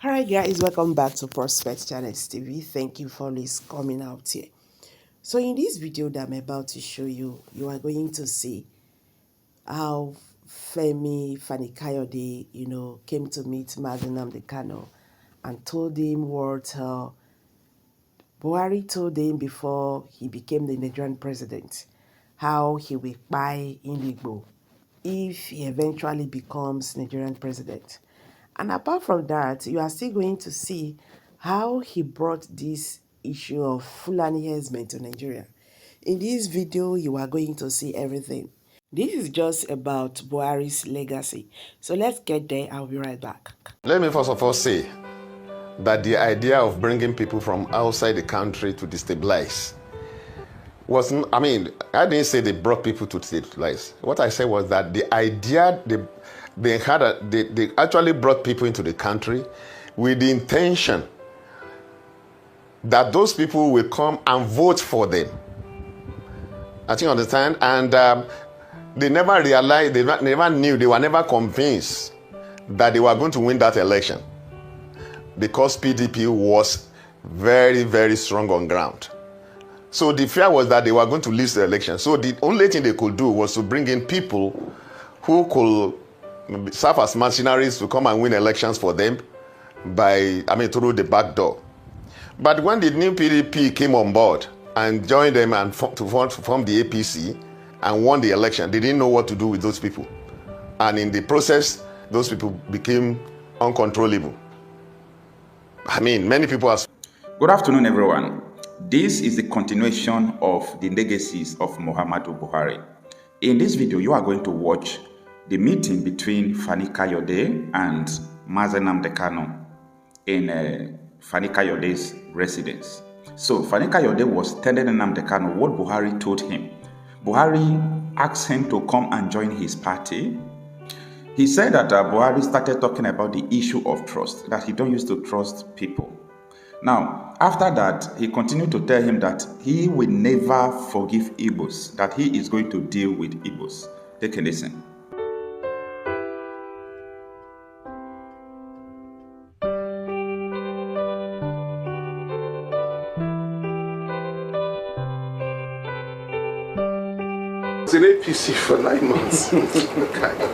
Alright guys, welcome back to Prospect Channels TV. Thank you for always coming out here. So in this video that I'm about to show you, you are going to see how Fani-Kayode, came to meet the Kanu and told him what Buhari told him before he became the Nigerian president, how he will buy IGBOS if he eventually becomes Nigerian president. And apart from that, you are still going to see how he brought this issue of Fulani herdsmen to Nigeria. In this video, you are going to see everything. This is just about Buhari's legacy. So let's get there. I'll be right back. Let me first of all say that the idea of bringing people from outside the country to destabilize wasn't, I didn't say they brought people to destabilize. What I said was that the idea they actually brought people into the country with the intention that those people will come and vote for them. I think you understand? And they never realized, they never knew, they were never convinced that they were going to win that election because PDP was very, very strong on ground. So the fear was that they were going to lose the election. So the only thing they could do was to bring in people who could serve as mercenaries to come and win elections for them through the back door. But when the new PDP came on board and joined them and to form the APC and won the election, they didn't know what to do with those people. And in the process, those people became uncontrollable. Many people are... Good afternoon, everyone. This is the continuation of the legacies of Muhammadu Buhari. In this video, you are going to watch the meeting between Fani-Kayode and Kanu in Fani-Kayode's residence. So Fani-Kayode was telling Kanu what Buhari told him. Buhari asked him to come and join his party. He said that Buhari started talking about the issue of trust, that he don't used to trust people. Now, after that, he continued to tell him that he will never forgive IGBOS, that he is going to deal with IGBOS. Take a listen. In APC for 9 months.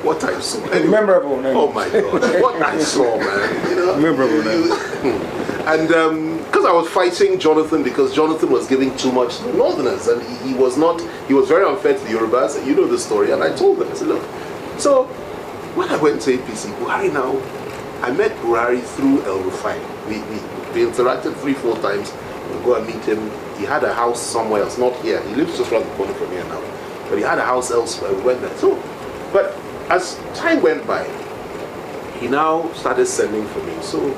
What I saw. Anyway. Memorable, man. Oh my God. What I saw, man. Memorable, man. And because I was fighting Jonathan because Jonathan was giving too much to the Northerners and he was very unfair to the Yorubas, and you know the story. And I told them, I said, look. So when I went to APC, Buhari now, I met Buhari through El Rufai. We interacted 3-4 times. We'll go and meet him. He had a house somewhere else, not here. He lives just around the corner from here now. But he had a house elsewhere. We went there. So, but as time went by, he now started sending for me. So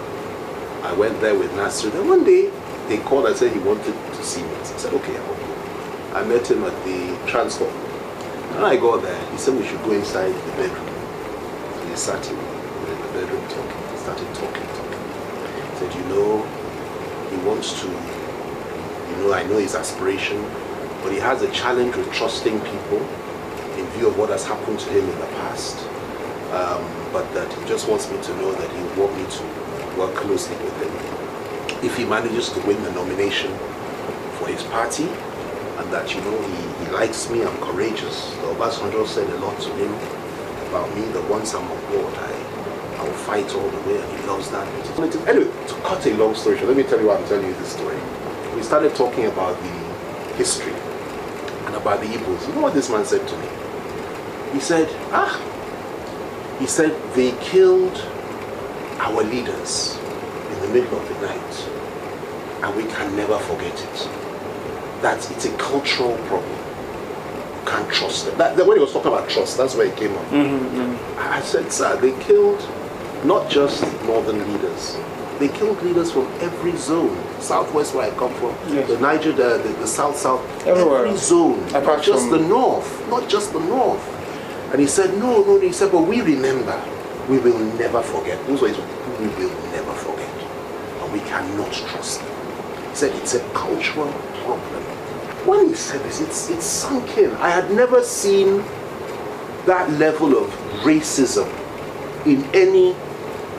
I went there with Nasser. Then one day they called and said he wanted to see me. I said, okay, I'll go. I met him at the transfer. When I got there, he said we should go inside the bedroom. So he sat in the bedroom talking. He started talking. He said, he wants to, I know his aspiration, but he has a challenge with trusting people in view of what has happened to him in the past. But that he just wants me to know that he will want me to work closely with him if he manages to win the nomination for his party, and that he likes me, I'm courageous. The Obasanjo said a lot to him about me, that once I'm on board, I will fight all the way, and he loves that. Anyway, to cut a long story short, let me tell you why I'm telling you this story. We started talking about the history and about the IGBOS. You know what this man said to me? He said, they killed our leaders in the middle of the night, and we can never forget it. It's a cultural problem. You can't trust them. When he was talking about trust, that's where it came up. I said, sir, they killed not just northern leaders. They killed leaders from every zone. Southwest, where I come from, yes. The Niger, the south, everywhere. Every zone, not just the north. And he said, no, he said, but we remember, we will never forget. Those ways, we will never forget. And we cannot trust them. He said, it's a cultural problem. When he said this, it's sunk in. I had never seen that level of racism in any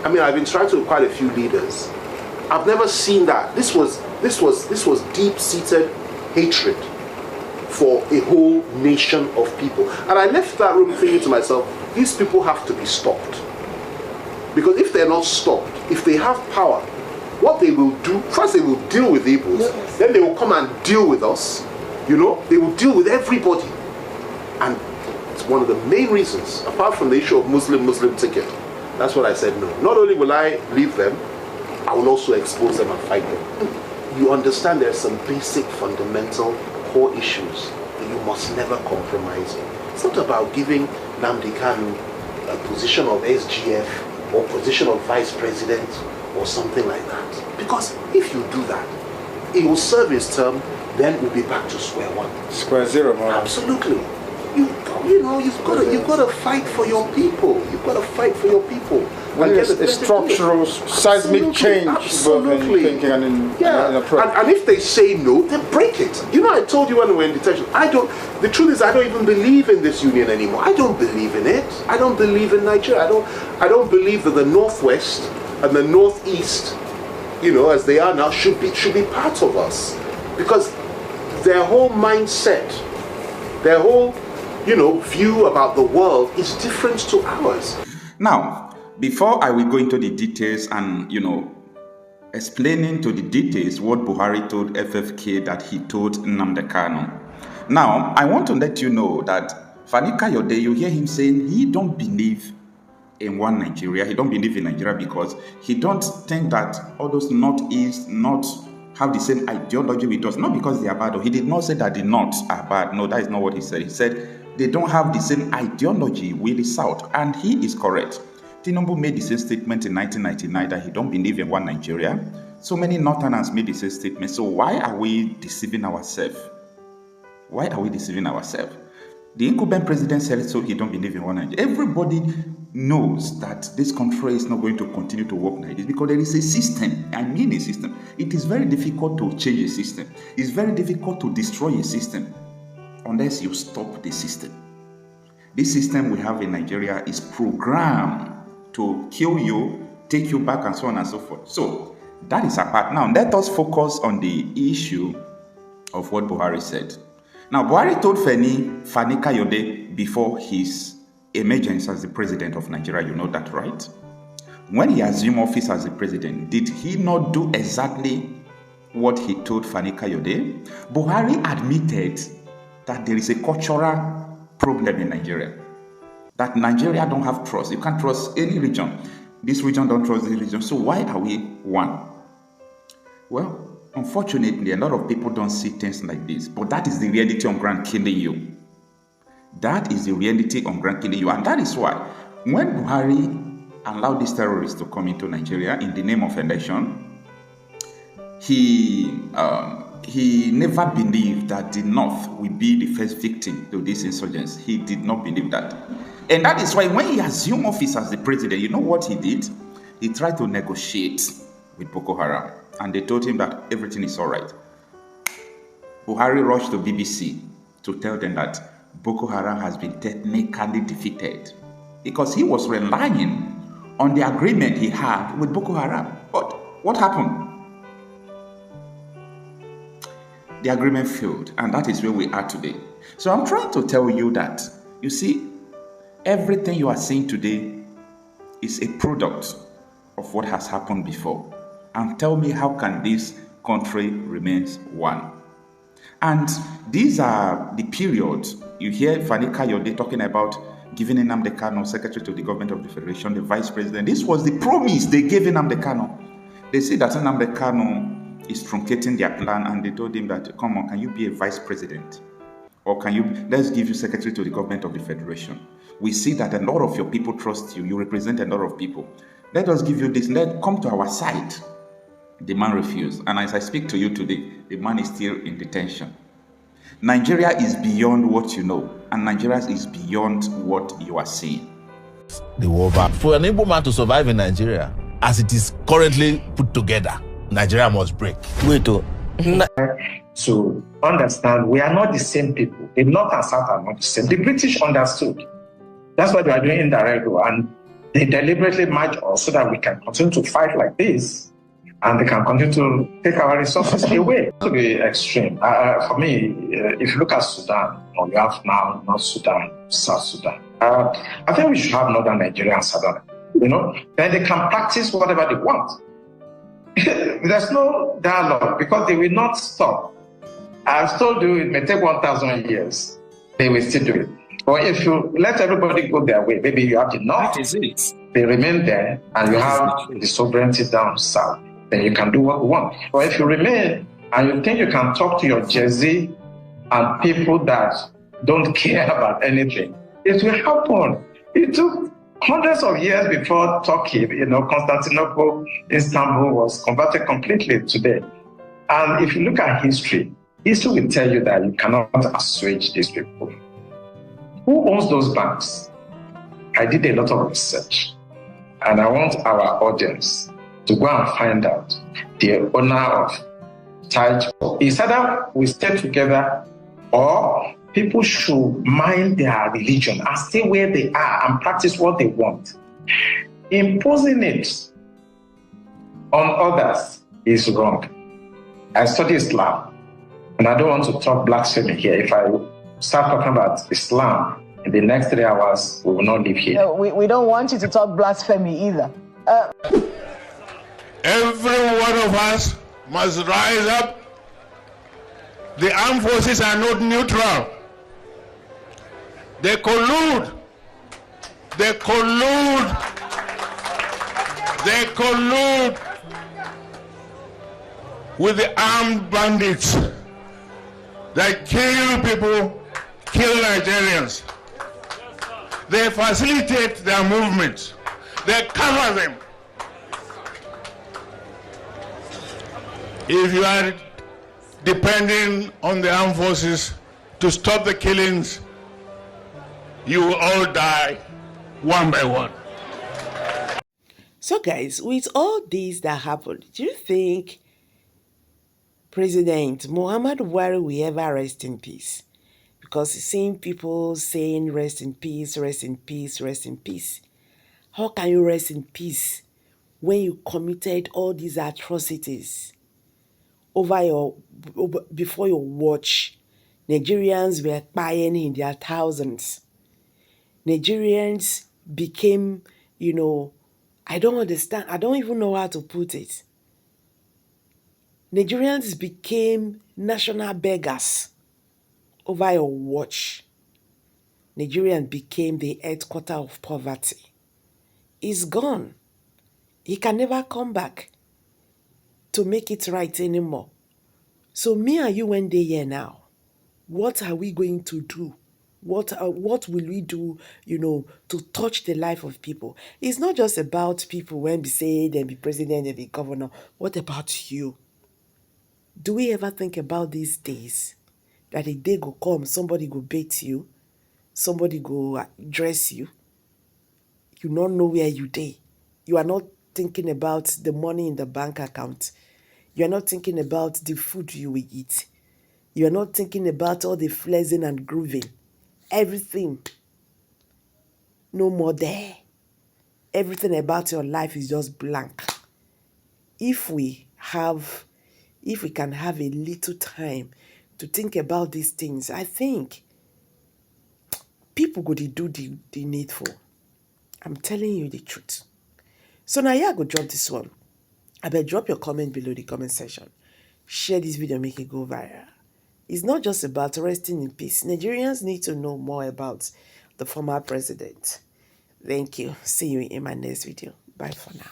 I mean, I've interacted with quite a few leaders. I've never seen that. This was deep-seated hatred for a whole nation of people. And I left that room thinking to myself, these people have to be stopped. Because if they're not stopped, if they have power, what they will do, first they will deal with the Igbos, then they will come and deal with us. You know, they will deal with everybody. And it's one of the main reasons, apart from the issue of Muslim ticket. That's what I said no. Not only will I leave them, I will also expose them and fight them. You understand there are some basic, fundamental, core issues that you must never compromise on. It's not about giving Nnamdi Kanu a position of SGF or position of vice president or something like that. Because if you do that, he will serve his term, then we'll be back to square one. Square zero, man. Absolutely. You know, you've got to fight for your people. You've got to fight for your people. And it's a structural, seismic change, both in thinking and in approach. And if they say no, then break it. You know, I told you when we were in detention, the truth is I don't even believe in this union anymore. I don't believe in it. I don't believe in Nigeria. I don't believe that the Northwest and the Northeast, you know, as they are now, should be part of us. Because their whole mindset, their whole, you know, view about the world is different to ours. Now, before I will go into the details and, you know, explaining to the details what Buhari told FFK that he told Nnamdi Kanu. Now, I want to let you know that Fani-Kayode, you hear him saying he don't believe in one Nigeria. He don't believe in Nigeria because he don't think that all those Northeast, North have the same ideology with us. Not because they are bad. He did not say that the North are bad. No, that is not what he said. He said they don't have the same ideology with the South. And he is correct. Tinubu made the same statement in 1999 that he don't believe in one Nigeria. So many Northerners made the same statement. So why are we deceiving ourselves? Why are we deceiving ourselves? The incumbent president said so he don't believe in one Nigeria. Everybody knows that this country is not going to continue to work like this because there is a system. I mean a system. It is very difficult to change a system. It's very difficult to destroy a system unless you stop the system. This system we have in Nigeria is programmed to kill you, take you back, and so on and so forth. So that is apart. Now let us focus on the issue of what Buhari said. Now Buhari told Fani-Kayode before his emergence as the president of Nigeria, you know that, right? When he assumed office as the president, did he not do exactly what he told Fani-Kayode? Buhari admitted that there is a cultural problem in Nigeria. That Nigeria don't have trust. You can't trust any region. This region don't trust this region. So why are we one? Well, unfortunately, a lot of people don't see things like this. But that is the reality on ground killing you. That is the reality on ground killing you. And that is why when Buhari allowed these terrorists to come into Nigeria in the name of election, he never believed that the North will be the first victim to this insurgents. He did not believe that. And that is why when he assumed office as the president, you know what he did? He tried to negotiate with Boko Haram. And they told him that everything is all right. Buhari rushed to BBC to tell them that Boko Haram has been technically defeated because he was relying on the agreement he had with Boko Haram. But what happened? The agreement failed, and that is where we are today. So I'm trying to tell you that, you see, everything you are seeing today is a product of what has happened before. And tell me, how can this country remain one? And these are the periods. You hear Fani-Kayode talking about giving Nnamdi Kanu secretary to the government of the federation, the vice president. This was the promise they gave Nnamdi Kanu. They said that Nnamdi Kanu is truncating their plan, and they told him that, come on, can you be a vice president? Or let's give you secretary to the government of the federation. We see that a lot of your people trust you. You represent a lot of people. Let us give you this. Come to our side. The man refused. And as I speak to you today, the man is still in detention. Nigeria is beyond what you know. And Nigeria is beyond what you are seeing. The war back. For an Igbo man to survive in Nigeria, as it is currently put together, Nigeria must break. Wait, to understand, we are not the same people. The North and South are not the same. The British understood. That's why they are doing indirect war. And They deliberately march us so that we can continue to fight like this, and they can continue to take our resources away. To be extreme, for me, if you look at Sudan, or you have now North Sudan, South Sudan, I think we should have Northern Nigeria and Southern. Then they can practice whatever they want. There's no dialogue because they will not stop. I've told you it may take 1,000 years. They will still do it. Or if you let everybody go their way, maybe you have the north. They remain there and you have the sovereignty down south. Then you can do what you want. Or if you remain and you think you can talk to your Jersey and people that don't care about anything, it will happen. It took hundreds of years before Turkey, Constantinople, Istanbul was converted completely today. And if you look at history will tell you that you cannot assuage these people. Who owns those banks? I did a lot of research, and I want our audience to go and find out the owner of Taj. It's either we stay together or people should mind their religion and stay where they are and practice what they want. Imposing it on others is wrong. I study Islam, and I don't want to talk blasphemy here. If I start talking about Islam in the next 3 hours, we will not live here. No, we don't want you to talk blasphemy either. Every one of us must rise up. The armed forces are not neutral. They collude. They collude. They collude with the armed bandits that kill people, kill Nigerians. They facilitate their movements. They cover them. If you are depending on the armed forces to stop the killings, you will all die one by one. So guys, with all this that happened, do you think President Muhammadu Buhari will ever rest in peace? Because seeing people saying rest in peace, rest in peace, rest in peace. How can you rest in peace when you committed all these atrocities before your watch? Nigerians were dying in their thousands. Nigerians became, I don't understand. I don't even know how to put it. Nigerians became national beggars over your watch. Nigerian became the headquarter of poverty. It's gone. He can never come back to make it right anymore. So me and you one day here now, what are we going to do? What will we do, to touch the life of people? It's not just about people when we say they be president, they be governor. What about you? Do we ever think about these days? That a day go come, somebody go bait you, somebody go dress you. You don't know where you dey. You are not thinking about the money in the bank account. You are not thinking about the food you will eat. You are not thinking about all the flexing and grooving. Everything. No more there. Everything about your life is just blank. If we can have a little time to think about these things, I think people go to do the needful. I'm telling you the truth. So now I go drop this one. I better drop your comment below the comment section. Share this video, make it go viral. It's not just about resting in peace. Nigerians need to know more about the former president. Thank you. See you in my next video. Bye for now.